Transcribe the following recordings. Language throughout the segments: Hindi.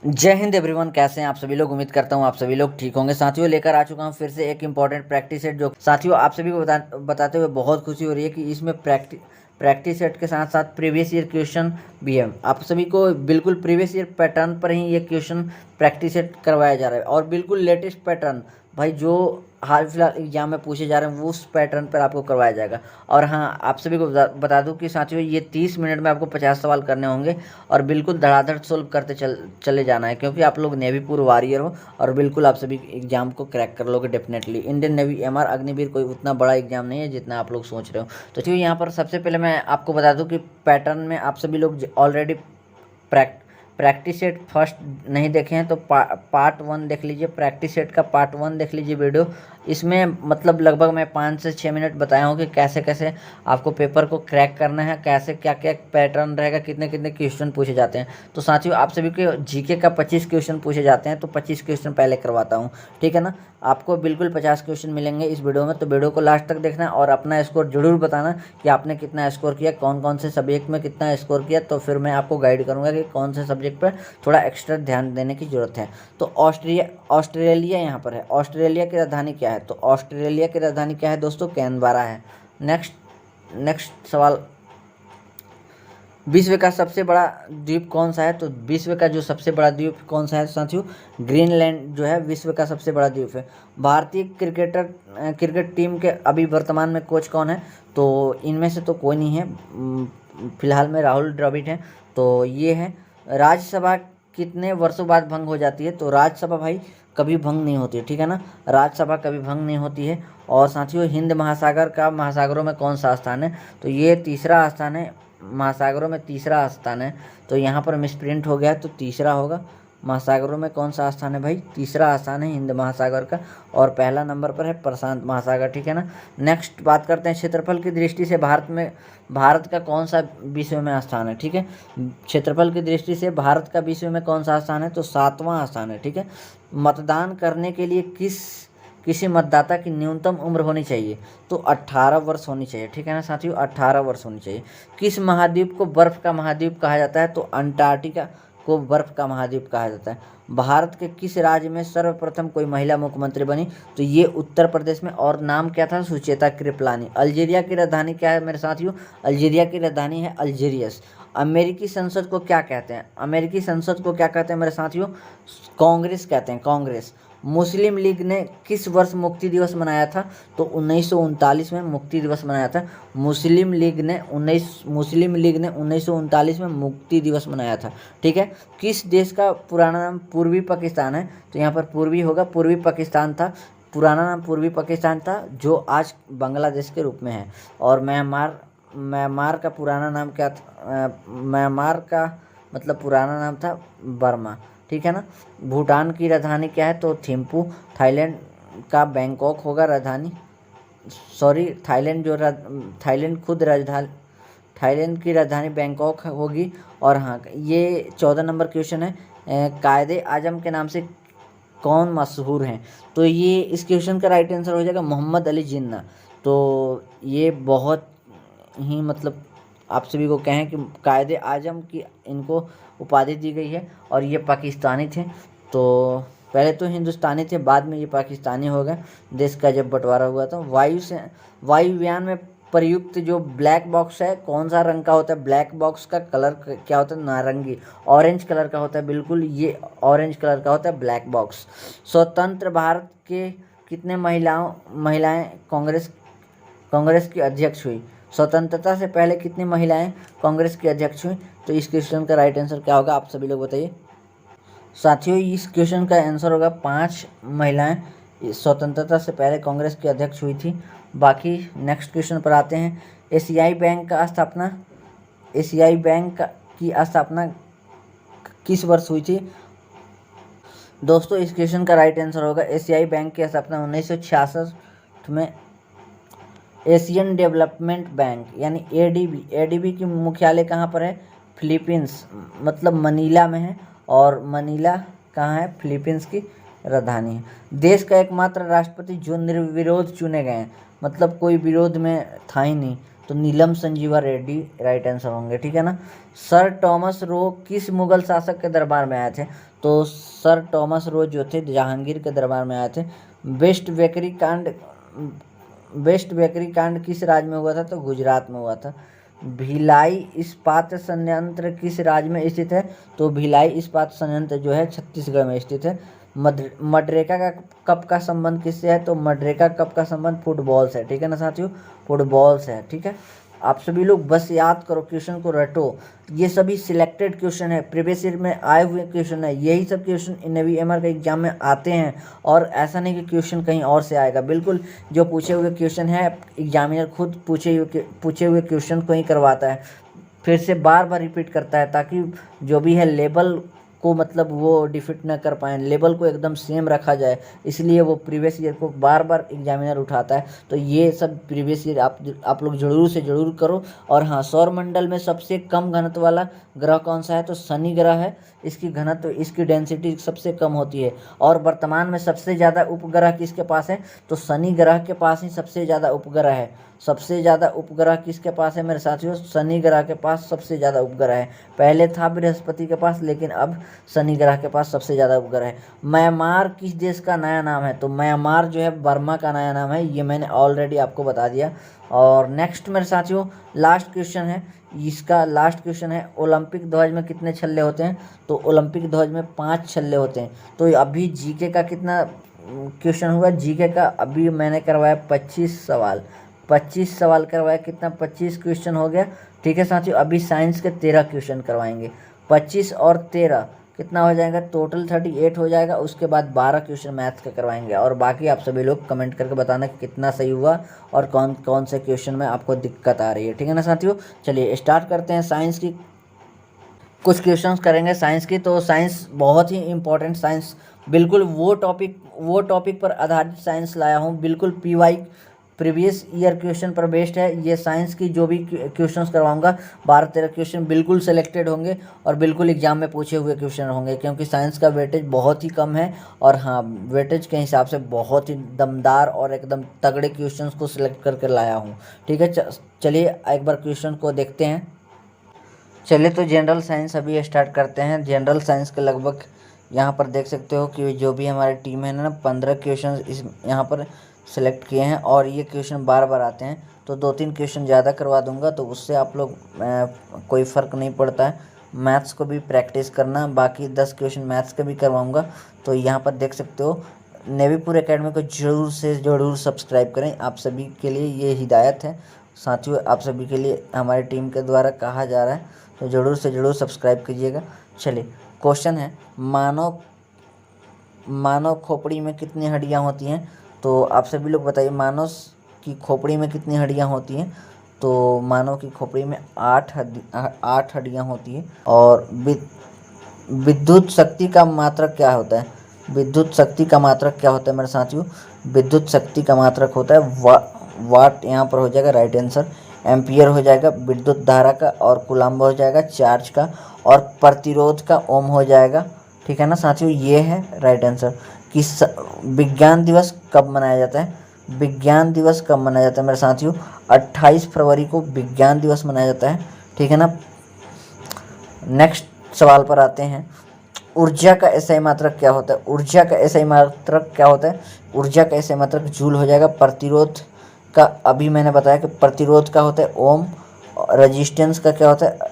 जय हिंद एवरीवन, कैसे हैं आप सभी लोग। उम्मीद करता हूं आप सभी लोग ठीक होंगे। साथियों, लेकर आ चुका हूं फिर से एक इंपॉर्टेंट प्रैक्टिस सेट, जो साथियों आप सभी को बताते हुए बहुत खुशी हो रही है कि इसमें प्रैक्टिस सेट के साथ साथ प्रीवियस ईयर क्वेश्चन भी है। आप सभी को बिल्कुल प्रीवियस ईयर पैटर्न पर ही ये क्वेश्चन प्रैक्टिस सेट करवाया जा रहा है और बिल्कुल लेटेस्ट पैटर्न भाई, जो हाल फिलहाल एग्जाम में पूछे जा रहे हैं वो उस पैटर्न पर आपको करवाया जाएगा। और हाँ, आप सभी को बता दूं कि साथियों, ये 30 मिनट में आपको 50 सवाल करने होंगे और बिल्कुल धड़ाधड़ सोल्व करते चले जाना है, क्योंकि आप लोग नेवी पूर्व वॉरियर हो और बिल्कुल आप सभी एग्जाम को क्रैक कर लोगे definitely. Indian navy MR Agniveer कोई उतना बड़ा एग्जाम नहीं है जितना आप लोग सोच रहे हो। तो चलिए, यहाँ पर सबसे पहले मैं आपको बता दूं कि पैटर्न में आप सभी लोग ऑलरेडी प्रैक्टिस सेट फर्स्ट नहीं देखे हैं तो पार्ट 1 देख लीजिए। प्रैक्टिस सेट का पार्ट 1 देख लीजिए वीडियो। इसमें मतलब लगभग मैं 5 से 6 मिनट बताया हूँ कि कैसे कैसे आपको पेपर को क्रैक करना है, कैसे क्या क्या पैटर्न रहेगा, कितने कितने क्वेश्चन पूछे जाते हैं। तो साथियों, आप सभी के जीके का 25 क्वेश्चन पूछे जाते हैं, तो 25 क्वेश्चन पहले करवाता हूँ, ठीक है ना। आपको बिल्कुल 50 क्वेश्चन मिलेंगे इस वीडियो में, तो वीडियो को लास्ट तक देखना और अपना स्कोर जरूर बताना कि आपने कितना स्कोर किया, कौन कौन से सब्जेक्ट में कितना स्कोर किया। तो फिर मैं आपको गाइड करूँगा कि कौन से सब्जेक्ट पर थोड़ा एक्स्ट्रा ध्यान देने की ज़रूरत है। तो ऑस्ट्रेलिया यहाँ पर है। ऑस्ट्रेलिया की राजधानी क्या है? तो ऑस्ट्रेलिया की राजधानी क्या है दोस्तों? कैनबरा है। नेक्स्ट सवाल, विश्व का सबसे बड़ा द्वीप कौन सा है? तो विश्व का जो सबसे बड़ा द्वीप कौन सा है साथियों? ग्रीनलैंड जो है विश्व का सबसे बड़ा द्वीप है। भारतीय क्रिकेट टीम के अभी वर्तमान में कोच कौन है? तो इनमें से तो कोई नहीं है, फिलहाल में राहुल द्रविड़ है। तो ये है। राज्यसभा कितने वर्षों बाद भंग हो जाती है? तो राज्यसभा भाई कभी भंग नहीं होती है, ठीक है ना। राज्यसभा कभी भंग नहीं होती है। और साथियों, हिंद महासागर का महासागरों में कौन सा स्थान है? तो ये तीसरा स्थान है। महासागरों में तीसरा स्थान है। तो यहाँ पर मिसप्रिंट हो गया, तो तीसरा होगा। महासागरों में कौन सा स्थान है भाई? तीसरा स्थान है हिंद महासागर का। और पहला नंबर पर है प्रशांत महासागर, ठीक है ना। नेक्स्ट बात करते हैं, क्षेत्रफल की दृष्टि से भारत का कौन सा विश्व में स्थान है, ठीक है। क्षेत्रफल की दृष्टि से भारत का विश्व में कौन सा स्थान है? तो 7वां स्थान है, ठीक है। मतदान करने के लिए किसी मतदाता की न्यूनतम उम्र होनी चाहिए? तो 18 वर्ष होनी चाहिए, ठीक है ना साथियों, 18 वर्ष होनी चाहिए। किस महाद्वीप को बर्फ़ का महाद्वीप कहा जाता है? तो अंटार्कटिका को बर्फ़ का महाद्वीप कहा जाता है। भारत के किस राज्य में सर्वप्रथम कोई महिला मुख्यमंत्री बनी? तो ये उत्तर प्रदेश में, और नाम क्या था? सुचेता कृपलानी। अल्जीरिया की राजधानी क्या है मेरे साथियों? अल्जीरिया की राजधानी है अल्जीरियस। अमेरिकी संसद को क्या कहते हैं? अमेरिकी संसद को क्या कहते हैं मेरे साथियों? कांग्रेस कहते हैं, कांग्रेस। मुस्लिम लीग ने किस वर्ष मुक्ति दिवस मनाया था? तो 1939 में मुक्ति दिवस मनाया था। मुस्लिम लीग ने 1939 में मुक्ति दिवस मनाया था, ठीक है। किस देश का पुराना नाम पूर्वी पाकिस्तान है? तो यहाँ पर पूर्वी होगा, पूर्वी पाकिस्तान था। पुराना नाम पूर्वी पाकिस्तान था, जो आज बांग्लादेश के रूप में है। और म्यांमार का पुराना नाम क्या था? म्यांमार का मतलब पुराना नाम था बर्मा, ठीक है ना। भूटान की राजधानी क्या है? तो थिम्पू। थाईलैंड का बैंकॉक होगा राजधानी। सॉरी, थाईलैंड की राजधानी बैंकॉक होगी। और हाँ, ये 14 नंबर क्वेश्चन है। कायदे आजम के नाम से कौन मशहूर हैं? तो ये इस क्वेश्चन का राइट आंसर हो जाएगा मोहम्मद अली जिन्ना। तो ये बहुत ही मतलब आप सभी को कहें कि कायदे आजम की इनको उपाधि दी गई है। और ये पाकिस्तानी थे, तो पहले तो हिंदुस्तानी थे, बाद में ये पाकिस्तानी हो गए देश का जब बंटवारा हुआ था। वायुयान में प्रयुक्त जो ब्लैक बॉक्स है, कौन सा रंग का होता है? ब्लैक बॉक्स का कलर क्या होता है? नारंगी, ऑरेंज कलर का होता है, बिल्कुल ये ऑरेंज कलर का होता है ब्लैक बॉक्स। स्वतंत्र भारत के कितने महिलाएं कांग्रेस की अध्यक्ष हुई? स्वतंत्रता से पहले कितनी महिलाएं कांग्रेस की अध्यक्ष हुई? तो इस क्वेश्चन का राइट आंसर क्या होगा, आप सभी लोग बताइए। साथियों, इस क्वेश्चन का आंसर होगा 5 महिलाएं स्वतंत्रता से पहले कांग्रेस की अध्यक्ष हुई थी। बाकी नेक्स्ट क्वेश्चन पर आते हैं। एशियाई बैंक की स्थापना किस वर्ष हुई थी? दोस्तों, इस क्वेश्चन का राइट आंसर होगा एशियाई बैंक की स्थापना 1966 में। एशियन डेवलपमेंट बैंक यानी एडीबी की मुख्यालय कहाँ पर है? फिलीपींस, मतलब मनीला में है। और मनीला कहाँ है? फिलीपींस की राजधानी है। देश का एकमात्र राष्ट्रपति जो निर्विरोध चुने गए हैं, मतलब कोई विरोध में था ही नहीं, तो तो नीलम संजीवा रेड्डी राइट आंसर होंगे, ठीक है ना। सर टॉमस रो किस मुगल शासक के दरबार में आए थे? तो सर टॉमस रो जो थे जहांगीर के दरबार में आए थे। वेस्ट बेकरी कांड वेस्ट बेकरी कांड किस राज्य में हुआ था? तो गुजरात में हुआ था। भिलाई इस्पात संयंत्र किस राज्य में स्थित है? तो भिलाई इस्पात संयंत्र जो है छत्तीसगढ़ में स्थित है। मनरेगा का कप का संबंध किससे है? तो मनरेगा कप का संबंध फुटबॉल से है, ठीक है ना साथियों, फुटबॉल से है, ठीक है। आप सभी लोग बस याद करो, क्वेश्चन को रटो, ये सभी सिलेक्टेड क्वेश्चन है, प्रीवियस ईयर में आए हुए क्वेश्चन है, यही सब क्वेश्चन नेवी एमआर के एग्जाम में आते हैं। और ऐसा नहीं कि क्वेश्चन कहीं और से आएगा, बिल्कुल जो पूछे हुए क्वेश्चन है एग्जामिनर खुद पूछे हुए क्वेश्चन को ही करवाता है, फिर से बार बार रिपीट करता है, ताकि जो भी है लेवल को मतलब वो डिफिट न कर पाएँ, लेवल को एकदम सेम रखा जाए, इसलिए वो प्रीवियस ईयर को बार बार एग्जामिनर उठाता है। तो ये सब प्रीवियस ईयर आप लोग ज़रूर से ज़रूर करो। और हाँ, सौरमंडल में सबसे कम घनत्व वाला ग्रह कौन सा है? तो शनि ग्रह है। इसकी घनत्व, इसकी डेंसिटी सबसे कम होती है। और वर्तमान में सबसे ज़्यादा उपग्रह किसके पास है? तो शनि ग्रह के पास ही सबसे ज़्यादा उपग्रह है। सबसे ज़्यादा उपग्रह किसके पास है मेरे साथियों? शनि ग्रह के पास सबसे ज़्यादा उपग्रह है। पहले था बृहस्पति के पास, लेकिन अब शनि ग्रह के पास सबसे ज़्यादा उपग्रह है। म्यांमार किस देश का नया नाम है? तो म्यांमार जो है बर्मा का नया नाम है, ये मैंने ऑलरेडी आपको बता दिया। और नेक्स्ट मेरे साथियों लास्ट क्वेश्चन है, इसका लास्ट क्वेश्चन है, ओलंपिक ध्वज में कितने छल्ले होते हैं? तो ओलंपिक ध्वज में 5 छल्ले होते हैं। तो अभी जीके का कितना क्वेश्चन हुआ? जीके का अभी मैंने करवाया 25 सवाल, 25 सवाल करवाया, कितना 25 क्वेश्चन हो गया, ठीक है साथियों। अभी साइंस के 13 क्वेश्चन करवाएंगे, 25 और 13 कितना हो जाएगा? टोटल 38 हो जाएगा। उसके बाद 12 क्वेश्चन मैथ्स का करवाएंगे। और बाकी आप सभी लोग कमेंट करके बताना कि कितना सही हुआ और कौन कौन से क्वेश्चन में आपको दिक्कत आ रही है, ठीक है ना साथियों। चलिए स्टार्ट करते हैं। साइंस की कुछ क्वेश्चंस करेंगे साइंस की। तो साइंस बहुत ही इंपॉर्टेंट, साइंस बिल्कुल वो टॉपिक पर आधारित साइंस लाया हूँ, बिल्कुल पीवाई प्रीवियस ईयर क्वेश्चन पर बेस्ड है। ये साइंस की जो भी क्वेश्चंस करवाऊंगा 12-13 क्वेश्चन बिल्कुल सेलेक्टेड होंगे और बिल्कुल एग्जाम में पूछे हुए क्वेश्चन होंगे, क्योंकि साइंस का वेटेज बहुत ही कम है। और हाँ, वेटेज के हिसाब से बहुत ही दमदार और एकदम तगड़े क्वेश्चंस को सिलेक्ट करके लाया हूँ, ठीक है। चलिए एक बार क्वेश्चन को देखते हैं। चलिए तो जनरल साइंस अभी स्टार्ट करते हैं। जनरल साइंस के लगभग यहाँ पर देख सकते हो कि जो भी हमारी टीम है ना 15 क्वेश्चन इस यहाँ पर सेलेक्ट किए हैं। और ये क्वेश्चन बार बार आते हैं, तो 2-3 क्वेश्चन ज़्यादा करवा दूंगा, तो उससे आप लोग कोई फ़र्क नहीं पड़ता है। मैथ्स को भी प्रैक्टिस करना, बाकी 10 क्वेश्चन मैथ्स के भी करवाऊँगा। तो यहाँ पर देख सकते हो नेवीपुर एकेडमी को ज़रूर से ज़रूर सब्सक्राइब करें, आप सभी के लिए ये हिदायत है साथियों, आप सभी के लिए हमारी टीम के द्वारा कहा जा रहा है, तो ज़रूर से ज़रूर सब्सक्राइब कीजिएगा। चलिए क्वेश्चन है, मानव खोपड़ी में कितनी हड्डियां होती हैं? तो आप सभी लोग बताइए, मानव की खोपड़ी में कितनी हड्डियां होती हैं? तो मानव की खोपड़ी में 8 हड्डियां होती हैं। और विद्युत शक्ति का मात्रक क्या होता है? विद्युत शक्ति का मात्रक क्या होता है मेरे साथियों? विद्युत शक्ति का मात्रक होता है वाट, यहाँ पर हो जाएगा राइट आंसर। एम्पियर हो जाएगा विद्युत धारा का, और कूलम्ब हो जाएगा चार्ज का, और प्रतिरोध का ओम हो जाएगा, ठीक है ना साथियों। ये है राइट आंसर। किस विज्ञान दिवस कब मनाया जाता है? विज्ञान दिवस कब मनाया जाता है मेरे साथियों? 28 फरवरी को विज्ञान दिवस मनाया जाता है, ठीक है ना। नेक्स्ट सवाल पर आते हैं। ऊर्जा का एसआई मात्रक क्या होता है? ऊर्जा का एसआई मात्रक क्या होता है? ऊर्जा का एसआई मात्रक जूल हो जाएगा। प्रतिरोध का अभी मैंने बताया कि प्रतिरोध का होता है ओम। रेजिस्टेंस का क्या होता है?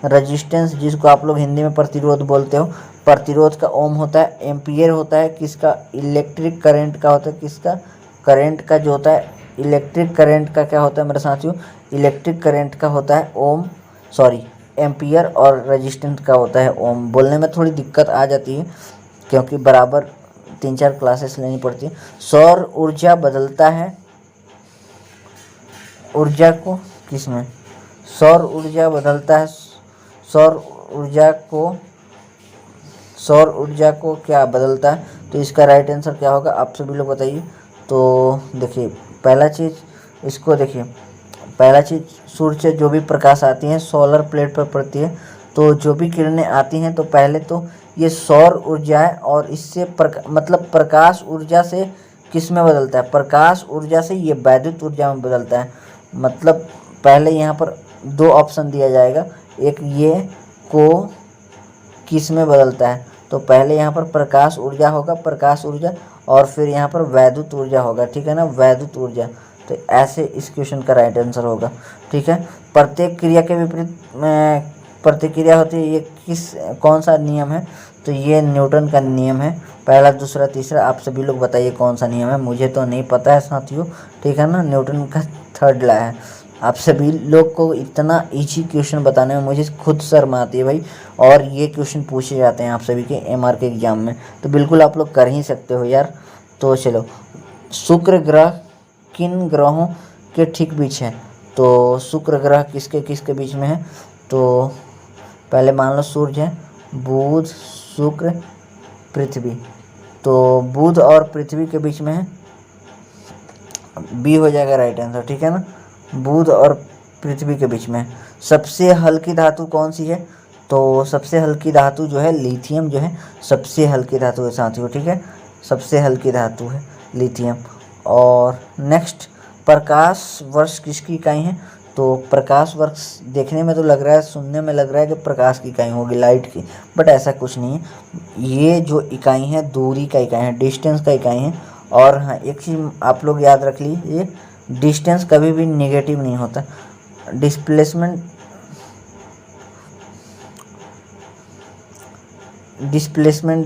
रेजिस्टेंस जिसको आप लोग हिंदी में प्रतिरोध बोलते हो, प्रतिरोध का ओम होता है। एम्पियर होता है किसका? इलेक्ट्रिक करंट का होता है, किसका? करंट का जो होता है, इलेक्ट्रिक करंट का क्या होता है मेरे साथियों? इलेक्ट्रिक करंट का होता है ओम, सॉरी एम्पियर। और रेजिस्टेंस का होता है ओम। बोलने में थोड़ी दिक्कत आ जाती है क्योंकि बराबर 3-4 क्लासेस लेनी पड़ती है। सौर ऊर्जा बदलता है ऊर्जा को किसमें? सौर ऊर्जा बदलता है, सौर ऊर्जा को क्या बदलता है? तो इसका राइट आंसर क्या होगा आप सभी लोग बताइए। तो देखिए पहला चीज़ इसको देखिए, पहला चीज़ सूर्य से जो भी प्रकाश आती है सोलर प्लेट पर पड़ती है, तो जो भी किरणें आती हैं तो पहले तो ये सौर ऊर्जा है, और इससे मतलब प्रकाश ऊर्जा से किस में बदलता है? प्रकाश ऊर्जा से ये वैद्युत ऊर्जा में बदलता है। मतलब पहले यहाँ पर 2 ऑप्शन दिया जाएगा, एक ये को किस में बदलता है, तो पहले यहाँ पर प्रकाश ऊर्जा होगा, प्रकाश ऊर्जा, और फिर यहाँ पर वैद्युत ऊर्जा होगा, ठीक है ना, वैद्युत ऊर्जा। तो ऐसे इस क्वेश्चन का राइट आंसर होगा, ठीक है। प्रत्येक क्रिया के विपरीत में प्रतिक्रिया होती है, ये कौन सा नियम है, तो ये न्यूटन का नियम है। पहला, दूसरा, तीसरा, आप सभी लोग बताइए कौन सा नियम है, मुझे तो नहीं पता है साथियों, ठीक है ना, न्यूटन का थर्ड लॉ है। आप सभी लोग को इतना इजी क्वेश्चन बताने में मुझे खुद शर्म आती है भाई, और ये क्वेश्चन पूछे जाते हैं आप सभी के एमआर के एग्जाम में, तो बिल्कुल आप लोग कर ही सकते हो यार। तो चलो, शुक्र ग्रह किन ग्रहों के ठीक बीच है, तो शुक्र ग्रह किसके बीच में है, तो पहले मान लो सूर्य है, बुध, शुक्र, पृथ्वी, तो बुध और पृथ्वी के बीच में है, बी हो जाएगा राइट आंसर, ठीक है ना, बुध और पृथ्वी के बीच में है। सबसे हल्की धातु कौन सी है, तो सबसे हल्की धातु जो है लिथियम जो है सबसे हल्की धातु है साथियों, ठीक है, सबसे हल्की धातु है लिथियम। और नेक्स्ट, प्रकाश वर्ष किसकी इकाई है, तो प्रकाश वर्ष देखने में तो लग रहा है, सुनने में लग रहा है कि प्रकाश की इकाई होगी लाइट की, बट ऐसा कुछ नहीं है। ये जो इकाई है दूरी का इकाई है, डिस्टेंस का इकाई है। और हाँ, एक चीज़ आप लोग याद रख लीजिए, डिस्टेंस कभी भी नेगेटिव नहीं होता। डिस्प्लेसमेंट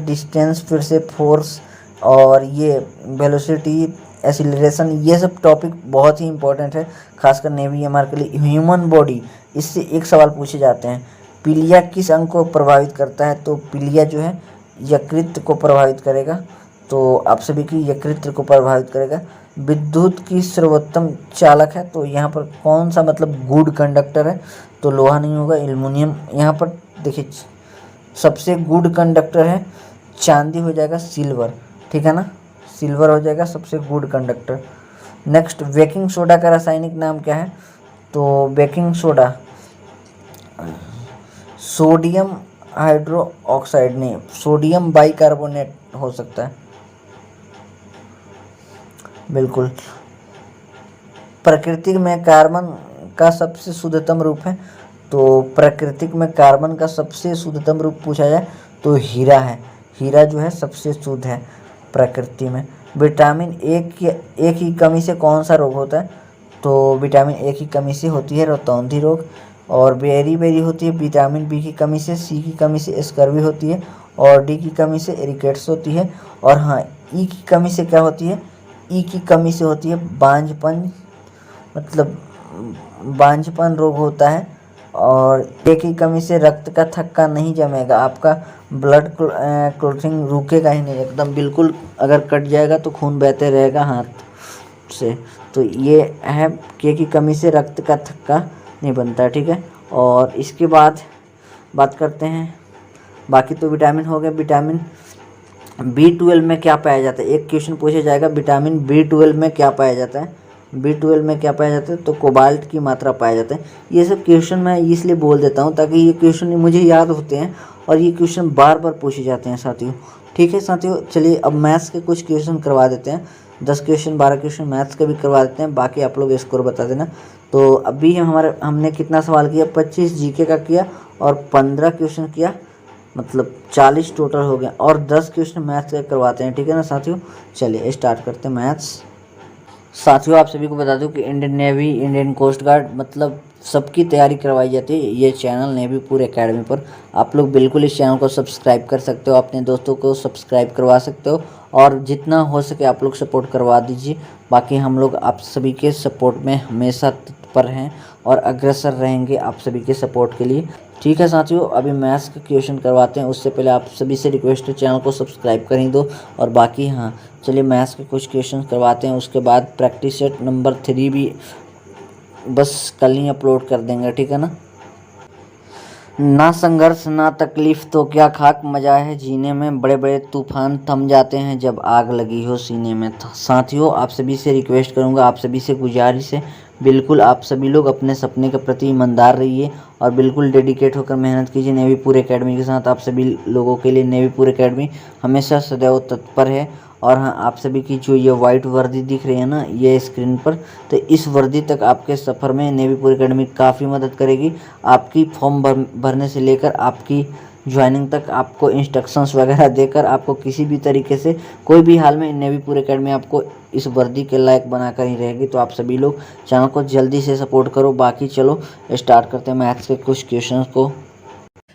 डिस्टेंस, फिर से फोर्स, और ये वेलोसिटी, एक्सीलरेशन, ये सब टॉपिक बहुत ही इंपॉर्टेंट है, खासकर नेवी एमआर के लिए। ह्यूमन बॉडी, इससे एक सवाल पूछे जाते हैं, पीलिया किस अंग को प्रभावित करता है, तो पीलिया जो है यकृत को प्रभावित करेगा, तो आप सभी की यकृत को प्रभावित करेगा। विद्युत की सर्वोत्तम चालक है, तो यहाँ पर कौन सा मतलब गुड कंडक्टर है, तो लोहा नहीं होगा, एल्युमिनियम। यहाँ पर देखिए, सबसे गुड कंडक्टर है चांदी, हो जाएगा सिल्वर, ठीक है ना, सिल्वर हो जाएगा सबसे good conductor. Next, baking soda का रासायनिक नाम क्या है, तो baking soda sodium hydro oxide नहीं, सोडियम बाइकार्बोनेट हो सकता है, बिल्कुल। प्रकृति में कार्बन का सबसे शुद्धतम रूप है, तो प्राकृतिक में कार्बन का सबसे शुद्धतम रूप पूछा जाए तो हीरा है, हीरा जो है सबसे शुद्ध है प्रकृति में। विटामिन ए की कमी से कौन सा रोग होता है, तो विटामिन ए की कमी से होती है रतौंधी रोग, और बेरी होती है विटामिन बी की कमी से, सी की कमी से स्कर्वी होती है, और डी की कमी से रिकेट्स होती है, और हाँ, ई की कमी से क्या होती है, ई की कमी से होती है बांझपन, मतलब बांझपन रोग होता है। और ए की कमी से रक्त का थक्का नहीं जमेगा, आपका ब्लड क्लॉटिंग रुकेगा ही नहीं एकदम, बिल्कुल, अगर कट जाएगा तो खून बहते रहेगा हाथ से, तो ये है के की कमी से रक्त का थक्का नहीं बनता, ठीक है। और इसके बाद बात करते हैं, बाकी तो विटामिन हो गए। विटामिन B12 में क्या पाया जाता है, एक क्वेश्चन पूछा जाएगा, विटामिन B12 में क्या पाया जाता है, B12 में क्या पाया जाता है, तो कोबाल्ट की मात्रा पाया जाता है। ये सब क्वेश्चन मैं इसलिए बोल देता हूँ ताकि ये क्वेश्चन मुझे याद होते हैं, और ये क्वेश्चन बार बार पूछे जाते हैं साथियों, ठीक है साथियों। चलिए अब मैथ्स के कुछ क्वेश्चन करवा देते हैं, 10 क्वेश्चन 12 क्वेश्चन मैथ्स के भी करवा देते हैं, बाकी आप लोग स्कोर बता देना। तो अभी हमने कितना सवाल किया, 25 जीके का किया, और 15 क्वेश्चन किया, मतलब 40 टोटल हो गया, और 10 क्वेश्चन मैथ्स के करवाते हैं, ठीक है ना साथियों। चलिए स्टार्ट करते हैं मैथ्स। साथियों, आप सभी को बता दूं कि Indian navy, Indian coast guard, मतलब सबकी तैयारी करवाई जाती है ये चैनल नेवी पूरे एकेडमी पर। आप लोग बिल्कुल इस चैनल को सब्सक्राइब कर सकते हो, अपने दोस्तों को सब्सक्राइब करवा सकते हो, और जितना हो सके आप लोग सपोर्ट करवा दीजिए। बाकी हम लोग आप सभी के सपोर्ट में हमेशा तत्पर हैं और अग्रसर रहेंगे आप सभी के सपोर्ट के लिए, ठीक है साथियों। अभी मैथ्स के क्वेश्चन करवाते हैं, उससे पहले आप सभी से रिक्वेस्ट है चैनल को सब्सक्राइब कर ही दो। और बाकी हाँ, चलिए मैथ्स के कुछ क्वेश्चन करवाते हैं, उसके बाद प्रैक्टिस सेट नंबर 3 भी बस कल ही अपलोड कर देंगे, ठीक है ना संघर्ष ना तकलीफ तो क्या खाक मजा है जीने में, बड़े बड़े तूफान थम जाते हैं जब आग लगी हो सीने में। साथियों, आप सभी से रिक्वेस्ट करूंगा, आप सभी से गुजारिश है, बिल्कुल आप सभी लोग अपने सपने के प्रति ईमानदार रहिए और बिल्कुल डेडिकेट होकर मेहनत कीजिए नेवी पूरे एकेडमी के साथ। आप सभी लोगों के लिए नेवी पूरे एकेडमी हमेशा सदैव तत्पर है और हाँ, आप सभी की जो ये वाइट वर्दी दिख रही है ना ये स्क्रीन पर, तो इस वर्दी तक आपके सफ़र में नेवी पूरी एकेडमी काफ़ी मदद करेगी। आपकी फॉर्म भरने से लेकर आपकी ज्वाइनिंग तक आपको इंस्ट्रक्शंस वगैरह देकर आपको किसी भी तरीके से कोई भी हाल में नेवी पूरी एकेडमी आपको इस वर्दी के लायक बनाकर ही रहेगी। तो आप सभी लोग चैनल को जल्दी से सपोर्ट करो। बाकी चलो स्टार्ट करते हैं मैथ्स के कुछ क्वेश्चंस को।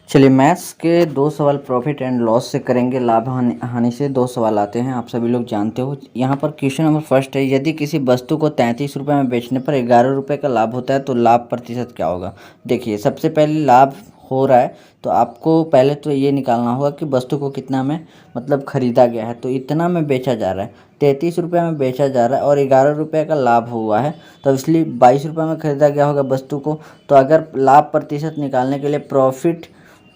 चलिए, मैथ्स के 2 सवाल प्रॉफिट एंड लॉस से करेंगे। लाभ हानि से 2 सवाल आते हैं, आप सभी लोग जानते हो। यहाँ पर क्वेश्चन नंबर फर्स्ट है, यदि किसी वस्तु को 33 रुपये में बेचने पर 11 रुपये का लाभ होता है तो लाभ प्रतिशत क्या होगा। देखिए, सबसे पहले लाभ हो रहा है तो आपको पहले तो ये निकालना होगा कि वस्तु को कितना में मतलब ख़रीदा गया है। तो इतना में बेचा जा रहा है, 33 रुपये में बेचा जा रहा है और 11 रुपये का लाभ हुआ है, तो इसलिए 22 रुपये में ख़रीदा गया होगा वस्तु को। तो अगर लाभ प्रतिशत निकालने के लिए प्रॉफिट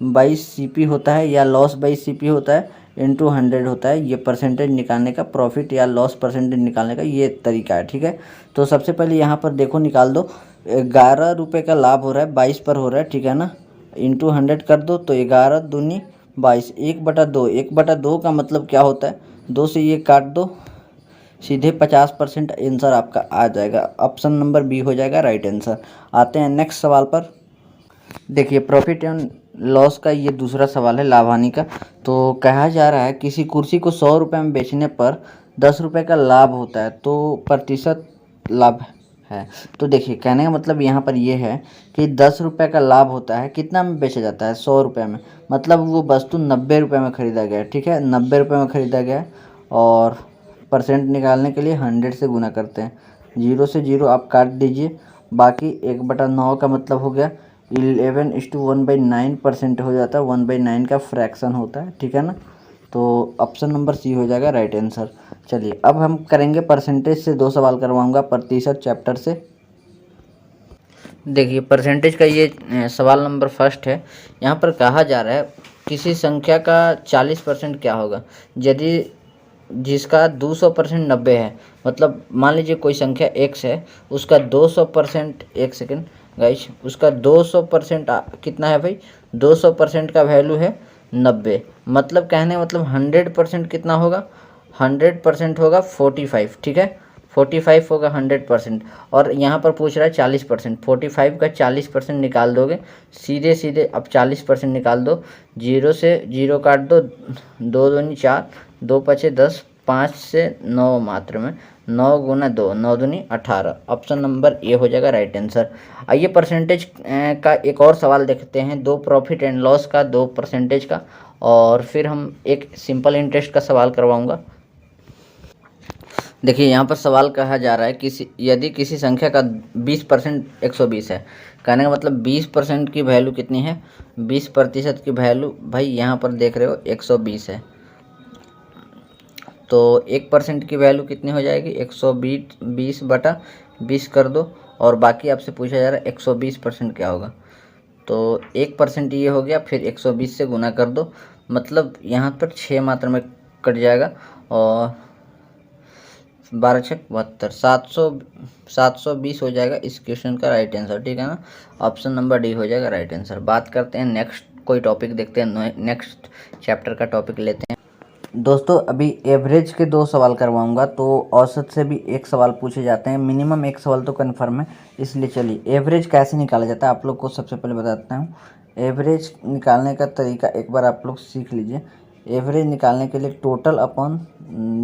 बाई सीपी होता है या लॉस बाई सीपी होता है इंटू 100 होता है, ये परसेंटेज निकालने का, प्रॉफिट या लॉस परसेंटेज निकालने का ये तरीका है। ठीक है, तो सबसे पहले यहाँ पर देखो निकाल दो। 11 रुपये का लाभ हो रहा है, 22 पर हो रहा है, ठीक है ना, इंटू 100 कर दो तो 11 दूनी 22, 1/2। 1/2 का मतलब क्या होता है, 2 से ये काट दो, सीधे 50% आंसर आपका आ जाएगा। ऑप्शन नंबर बी हो जाएगा राइट आंसर। आते हैं नेक्स्ट सवाल पर। देखिए, प्रॉफिट एंड लॉस का ये दूसरा सवाल है, लाभ हानि का। तो कहा जा रहा है किसी कुर्सी को 100 रुपये में बेचने पर 10 रुपये का लाभ होता है तो प्रतिशत लाभ है। तो देखिए, कहने का मतलब यहाँ पर ये है कि 10 रुपये का लाभ होता है, कितना में बेचा जाता है, 100 रुपये में, मतलब वो वस्तु 90 रुपये में ख़रीदा गया है। ठीक है, 90 रुपये में ख़रीदा गया है और परसेंट निकालने के लिए 100 से गुना करते हैं। 0 से 0 आप काट दीजिए, बाकी 1/9 का मतलब हो गया 11:1/9% हो जाता है। 1/9 का फ्रैक्शन होता है, ठीक है ना। तो ऑप्शन नंबर सी हो जाएगा राइट आंसर। चलिए, अब हम करेंगे परसेंटेज से 2 सवाल करवाऊंगा प्रतिशत चैप्टर से। देखिए, परसेंटेज का ये सवाल नंबर फर्स्ट है। यहाँ पर कहा जा रहा है किसी संख्या का 40% क्या होगा यदि जिसका 200% 90 है। मतलब मान लीजिए कोई संख्या x है, उसका 200%, एक सेकेंड गाइस, उसका 200% कितना है भाई, 200% का वैल्यू है 90। मतलब कहने मतलब 100% कितना होगा, 100% होगा 45। ठीक है, 45 होगा 100%। और यहाँ पर पूछ रहा है 40%, 45 का 40% निकाल दोगे, सीधे सीधे अब 40% निकाल दो, 0 से 0 काट दो, 2 दूनी 4, 2 पचे 10, 5 से 9 मात्र में, 9 गुना 2, 9 दूनी 18। ऑप्शन नंबर ए हो जाएगा राइट आंसर। आइए परसेंटेज का एक और सवाल देखते हैं, 2 प्रॉफिट एंड लॉस का, 2 परसेंटेज का, और फिर हम एक सिंपल इंटरेस्ट का सवाल करवाऊंगा। देखिए, यहाँ पर सवाल कहा जा रहा है यदि किसी संख्या का 20% 120 है। कहने का मतलब 20% की वैल्यू कितनी है, 20% की वैल्यू भाई यहाँ पर देख रहे हो 120 है। तो 1% की वैल्यू कितनी हो जाएगी, 120/20 कर दो, और बाकी आपसे पूछा जा रहा है 120% क्या होगा। तो 1% ये हो गया, फिर 120 से गुना कर दो, मतलब यहाँ पर 6 मात्रा में कट जाएगा, और 12×6 = 720 हो जाएगा इस क्वेश्चन का राइट आंसर। ठीक है ना, ऑप्शन नंबर डी हो जाएगा राइट आंसर। बात करते हैं नेक्स्ट, कोई टॉपिक देखते हैं, नेक्स्ट चैप्टर का टॉपिक लेते हैं। दोस्तों, अभी एवरेज के 2 सवाल करवाऊंगा, तो औसत से भी 1 सवाल पूछे जाते हैं, मिनिमम 1 सवाल तो कन्फर्म है। इसलिए चलिए, एवरेज कैसे निकाला जाता है आप लोग को सबसे पहले बताता हूँ। एवरेज निकालने का तरीका एक बार आप लोग सीख लीजिए। एवरेज निकालने के लिए टोटल अपॉन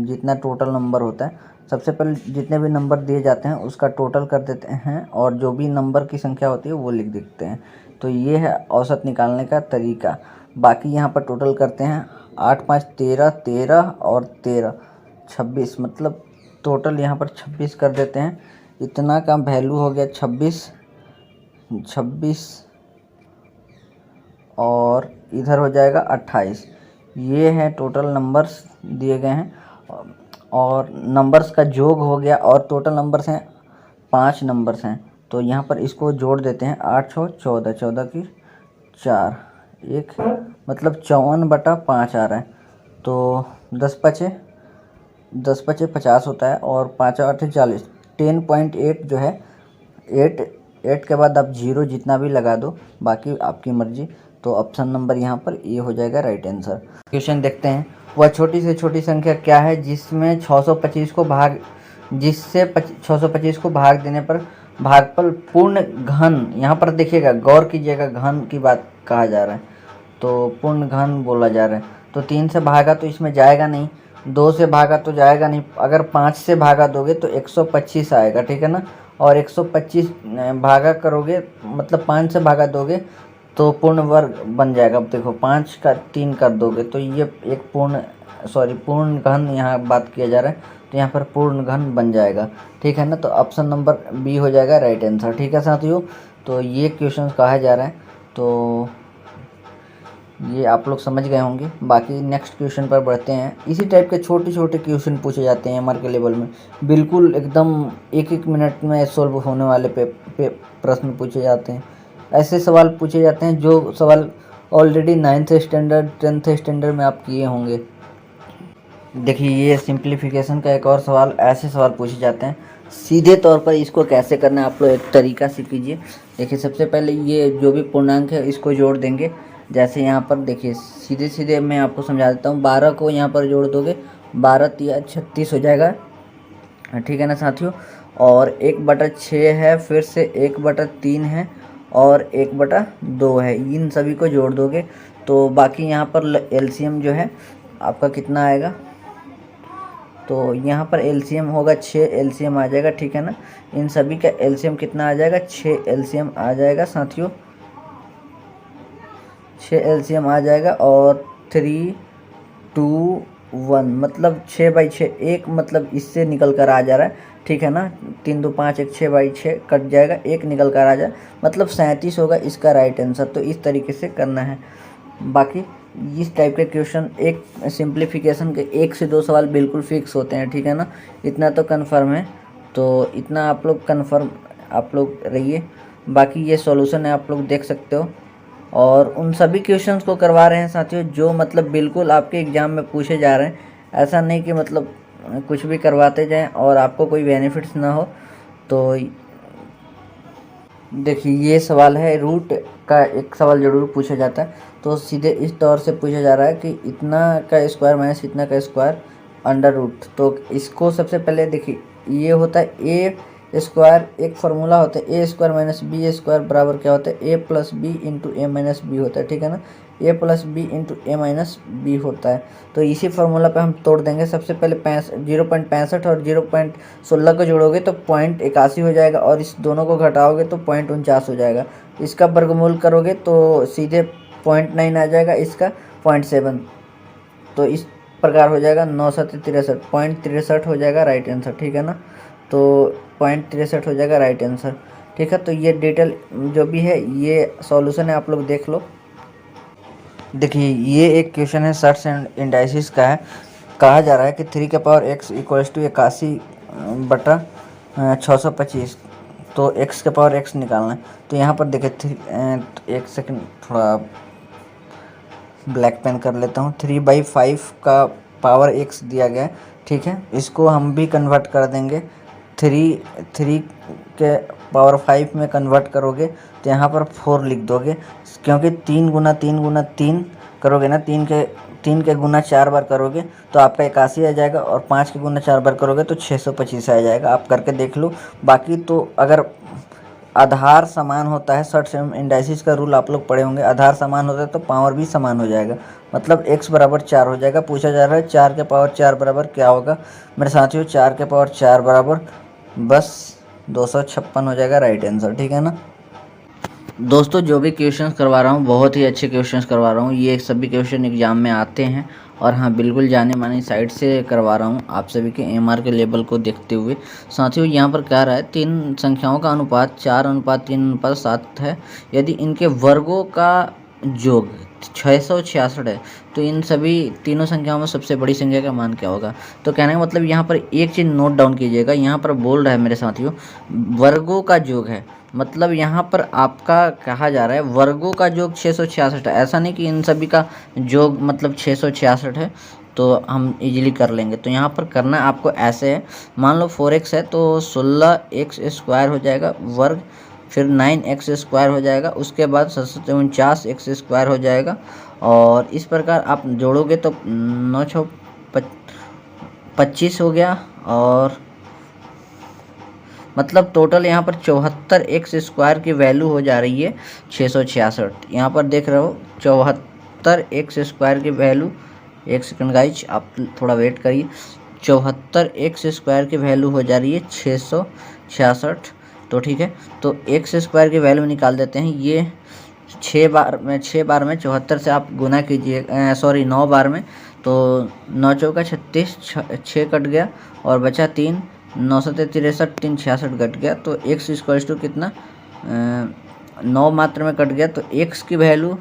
जितना टोटल नंबर होता है, सबसे पहले जितने भी नंबर दिए जाते हैं उसका टोटल कर देते हैं, और जो भी नंबर की संख्या होती है वो लिख देते हैं। तो ये है औसत निकालने का तरीका। बाकी यहाँ पर टोटल करते हैं, 8 5 13, 13 और 13 26, मतलब टोटल यहाँ पर 26 कर देते हैं। इतना का वैल्यू हो गया 26, और इधर हो जाएगा 28। ये है टोटल नंबर्स दिए गए हैं, और नंबर्स का योग हो गया, और टोटल नंबर्स हैं 5 नंबर्स हैं। तो यहाँ पर इसको जोड़ देते हैं, 8 6 14, 14 की 4, 1, मतलब 54/5 आ रहा है। तो 10 पचे 50 होता है, और 5 8 40, 10.8 जो है 8 8 के बाद आप 0 जितना भी लगा दो, बाकी आपकी मर्जी। तो ऑप्शन नंबर यहाँ पर ए हो जाएगा राइट आंसर। क्वेश्चन देखते हैं, वह छोटी से छोटी संख्या क्या है जिसमें 625 को भाग जिससे 625 को भाग देने पर भागफल पूर्ण घन, यहाँ पर देखिएगा गौर कीजिएगा, घन की बात कहा जा रहा है, तो पूर्ण घन बोला जा रहा है। तो 3 से भागा तो इसमें जाएगा नहीं, 2 से भागा तो जाएगा नहीं, अगर 5 से भागा दोगे तो 125 आएगा, ठीक है ना। और 125 भागा करोगे मतलब 5 से भागा दोगे तो पूर्ण वर्ग बन जाएगा। अब देखो 5 का 3 कर दोगे तो ये एक पूर्ण घन यहाँ बात किया जा रहा है, तो यहाँ पर पूर्ण घन बन जाएगा, ठीक है ना। तो ऑप्शन नंबर बी हो जाएगा राइट आंसर, ठीक है साथियों। तो ये क्वेश्चन कहा जा रहा है, तो ये आप लोग समझ गए होंगे। बाकी नेक्स्ट क्वेश्चन पर बढ़ते हैं। इसी टाइप के छोटे छोटे क्वेश्चन पूछे जाते हैं एमआर के लेवल में, बिल्कुल एकदम 1-1 मिनट में सॉल्व होने वाले प्रश्न पूछे जाते हैं। ऐसे सवाल पूछे जाते हैं जो सवाल already 9th standard 10th standard में आप किए होंगे। देखिए ये सिंप्लीफिकेशन का एक और सवाल, ऐसे सवाल पूछे जाते हैं। सीधे तौर पर इसको कैसे करना है आप लोग एक तरीका सीख लीजिए। देखिए सबसे पहले ये जो भी पूर्णांक है इसको जोड़ देंगे। जैसे यहाँ पर देखिए सीधे सीधे मैं आपको समझा देता हूँ। 12 को यहाँ पर जोड़ दोगे, 12 तिया 36 हो जाएगा, ठीक है ना साथियों। और 1/6 है, फिर से 1/3 है और 1/2 है, इन सभी को जोड़ दोगे तो बाकी यहाँ पर एलसीएम जो है आपका कितना आएगा, तो यहाँ पर एलसीएम होगा 6 एलसीएम आ जाएगा, ठीक है ना। इन सभी का एलसीएम कितना आ जाएगा, 6 एलसीएम आ जाएगा साथियों, 6 एलसीएम आ जाएगा। और 3, 2, 1 मतलब 6/6, एक मतलब इससे निकल कर आ जा रहा है, ठीक है ना। 3, 2, 5, 1 6/6 कट जाएगा, एक निकल कर आ जाए मतलब 37 होगा इसका राइट आंसर। तो इस तरीके से करना है। बाकी इस टाइप के क्वेश्चन एक सिंप्लीफिकेशन के 1 से 2 सवाल बिल्कुल फिक्स होते हैं, ठीक है ना। इतना तो कन्फर्म है, तो इतना आप लोग कन्फर्म आप लोग रहिए। बाकी ये सॉल्यूशन है, आप लोग देख सकते हो। और उन सभी क्वेश्चंस को करवा रहे हैं साथियों जो मतलब बिल्कुल आपके एग्ज़ाम में पूछे जा रहे हैं। ऐसा नहीं कि मतलब कुछ भी करवाते जाएं और आपको कोई बेनिफिट्स ना हो। तो देखिए ये सवाल है, रूट का एक सवाल ज़रूर पूछा जाता है, तो सीधे इस तौर से पूछा जा रहा है कि इतना का स्क्वायर माइनस इतना का स्क्वायर अंडर रूट। तो इसको सबसे पहले देखिए ये होता है ए स्क्वायर, एक फार्मूला होता है ए स्क्वायर माइनस बी स्क्वायर बराबर क्या होता है, ए प्लस बी इंटू ए माइनस बी होता है, ठीक है ना। ए प्लस बी इंटू ए माइनस बी होता है। तो इसी फार्मूला पे हम तोड़ देंगे। सबसे पहले 0.65 और 0.16 को जोड़ोगे तो 0.81 हो जाएगा, और इस दोनों को घटाओगे तो 0.49 हो जाएगा। इसका वर्गमूल करोगे तो सीधे 0.9 आ जाएगा, इसका 0.7। तो इस प्रकार हो जाएगा 9×7=63, 0.63 हो जाएगा राइट आंसर, ठीक है ना। तो 0.63 हो जाएगा राइट आंसर, ठीक है। तो ये डिटेल जो भी है ये सॉल्यूशन है, आप लोग देख लो। देखिए ये एक क्वेश्चन है सर्ट्स एंड इंडाइसिस का है। कहा जा रहा है कि 3 की पावर x = 81/625, तो x की पावर x निकालना है। तो यहाँ पर देखिए एक सेकंड थोड़ा ब्लैक पेन कर लेता हूँ। 3/5 का पावर x दिया गया है, ठीक है। इसको हम भी कन्वर्ट कर देंगे, 3 के पावर 5 में कन्वर्ट करोगे तो यहाँ पर 4 लिख दोगे, क्योंकि 3 × 3 × 3 करोगे ना, 3 के गुना 4 बार करोगे तो आपका 81 आ जाएगा, और 5 के गुना 4 बार करोगे तो 625 आ जाएगा। आप करके देख लो। बाकी तो अगर आधार समान होता है, सर्ट्स एंड इंडाइसिस का रूल आप लोग पढ़े होंगे, आधार समान होता है तो पावर भी समान हो जाएगा, मतलब x बराबर 4 हो जाएगा। पूछा जा रहा है 4 के पावर 4 बराबर क्या होगा मेरे साथियों, 4 के पावर 4 बराबर बस 256 हो जाएगा राइट आंसर, ठीक है ना। दोस्तों जो भी क्वेश्चंस करवा रहा हूँ बहुत ही अच्छे क्वेश्चंस करवा रहा हूँ, ये सभी क्वेश्चन एग्जाम में आते हैं, और हाँ बिल्कुल जाने मानी साइट से करवा रहा हूँ आप सभी के एमआर के लेवल को देखते हुए। साथियों यहाँ पर कह रहा है 3 संख्याओं का अनुपात 4:3:7 है, यदि इनके वर्गों का योग 666 है तो इन सभी तीनों संख्याओं में सबसे बड़ी संख्या का मान क्या होगा। तो कहने का मतलब यहाँ पर एक चीज़ नोट डाउन कीजिएगा, यहाँ पर बोल रहा है मेरे साथियों वर्गों का योग है, मतलब यहाँ पर आपका कहा जा रहा है वर्गों का योग 666 है, ऐसा नहीं कि इन सभी का योग मतलब 666 है तो हम इजीली कर लेंगे। तो यहाँ पर करना आपको ऐसे है, मान लो 4x है तो 16x² हो जाएगा वर्ग, फिर 9x² हो जाएगा, उसके बाद 749x² हो जाएगा। और इस प्रकार आप जोड़ोगे तो 9×6 = 25 हो गया। और मतलब टोटल यहाँ पर 74x² की वैल्यू हो जा रही है 666। यहाँ पर देख रहे हो 74x² की वैल्यू, एक सेकंड गाइज आप थोड़ा वेट करिए। 74x² की वैल्यू हो जा रही है 666। तो ठीक है, तो x² की वैल्यू निकाल देते हैं। ये 6 बार में 74 से आप गुना कीजिए, सॉरी 9 बार में, तो 9×4 = 36, 6 कट गया और बचा 3, 9×7 = 63, 3 66 कट गया। तो x कितना 9 मात्र में कट गया। तो x² की वैल्यू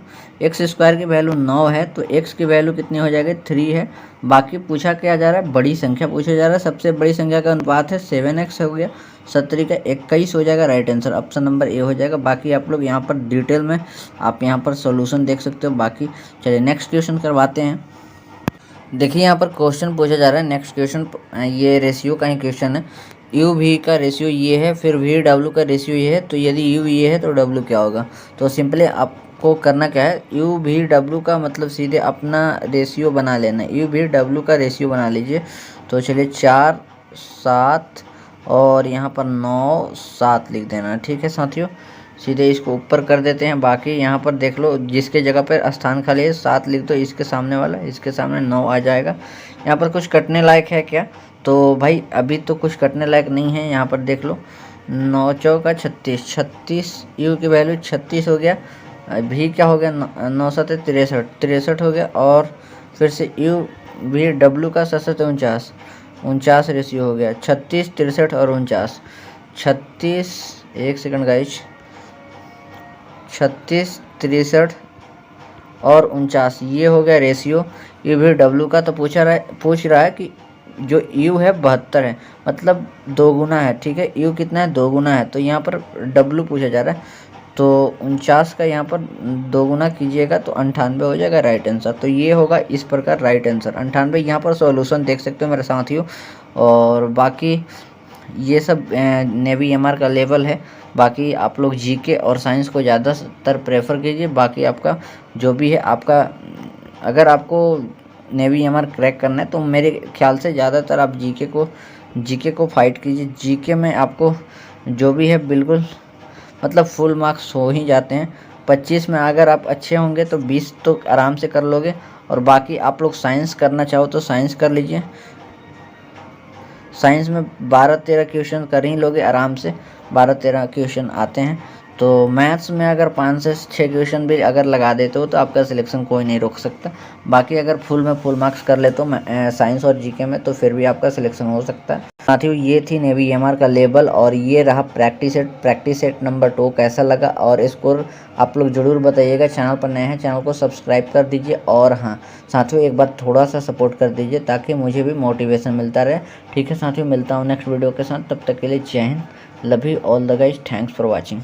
9 है, तो x की वैल्यू कितनी हो जाएगी 3 है। बाकी पूछा क्या जा रहा है, बड़ी संख्या पूछा जा रहा है। सबसे बड़ी संख्या का अनुपात है 7x हो गया, 7×3 = 21 हो जाएगा। Right answer option number A हो जाएगा। बाकी आप लोग यहाँ पर डिटेल में आप यहाँ पर सॉल्यूशन देख सकते हो। बाकी चलिए नेक्स्ट क्वेश्चन करवाते हैं। देखिए यहाँ पर क्वेश्चन पूछा जा रहा है। नेक्स्ट क्वेश्चन ये रेशियो का ही क्वेश्चन है। यू वी का रेशियो ये है, फिर वी डब्ल्यू का रेशियो ये है। तो यदि यू ये है तो डब्ल्यू क्या होगा? तो सिंपली आपको करना क्या है, यू वी डब्ल्यू का मतलब सीधे अपना रेशियो बना लेना है। यू वी डब्ल्यू का रेशियो बना लीजिए। तो चलिए 4, 7 और यहाँ पर 9, 7 लिख देना। ठीक है साथियों, सीधे इसको ऊपर कर देते हैं। बाकी यहाँ पर देख लो, जिसके जगह पर स्थान खाली है 7 लिख दो, इसके सामने वाला, इसके सामने 9 आ जाएगा। यहाँ पर कुछ कटने लायक है क्या? तो भाई अभी तो कुछ कटने लायक नहीं है। यहाँ पर देख लो 9×4 = 36, 36 यू की वैल्यू 36 हो गया। भी क्या हो गया 9×7 = 63, 63 हो गया। और फिर से यू वी डब्ल्यू का 7×7 = 49, 49 रेशियो हो गया। 36, 63 और 49, 36, एक सेकंड गाइज, 36, 63 और 49 ये हो गया रेशियो यू वी डब्ल्यू का। तो पूछ रहा है कि जो यू है 72 है, मतलब 2 गुना है। ठीक है, यू कितना है 2 गुना है। तो यहाँ पर डब्ल्यू पूछा जा रहा है, तो 49 का यहाँ पर 2 गुना कीजिएगा तो 98 हो जाएगा। राइट आंसर तो ये होगा इस प्रकार, राइट आंसर 98। यहाँ पर सॉल्यूशन देख सकते हो मेरे साथियों। और बाकी ये सब नेवी एमआर का लेवल है। बाकी आप लोग जीके और साइंस को ज़्यादातर प्रेफर कीजिए। बाकी आपका जो भी है, आपका अगर आपको नेवी एमआर क्रैक करना है तो मेरे ख्याल से ज़्यादातर आप जीके को फाइट कीजिए। जीके में आपको जो भी है बिल्कुल मतलब फुल मार्क्स हो ही जाते हैं। 25 में अगर आप अच्छे होंगे तो 20 तो आराम से कर लोगे। और बाकी आप लोग साइंस करना चाहो तो साइंस कर लीजिए। साइंस में 12-13 क्वेश्चन कर ही लोगे आराम से, 12-13 क्वेश्चन आते हैं। तो मैथ्स में अगर 5 से 6 क्वेश्चन भी अगर लगा देते हो तो आपका सिलेक्शन कोई नहीं रोक सकता। बाकी अगर फुल मार्क्स कर लेते हो साइंस और जीके में, तो फिर भी आपका सिलेक्शन हो सकता है। साथियों ये थी नेवी एमआर का लेवल और ये रहा प्रैक्टिस सेट नंबर 2 कैसा लगा और स्कोर आप लोग ज़रूर बताइएगा। चैनल पर नए हैं, चैनल को सब्सक्राइब कर दीजिए। और हाँ साथियों, एक बार थोड़ा सा सपोर्ट कर दीजिए ताकि मुझे भी मोटिवेशन मिलता रहे। ठीक है साथियों, मिलता हूँ नेक्स्ट वीडियो के साथ। तब तक के लिए जय Hind, love you all the guys, thanks for watching.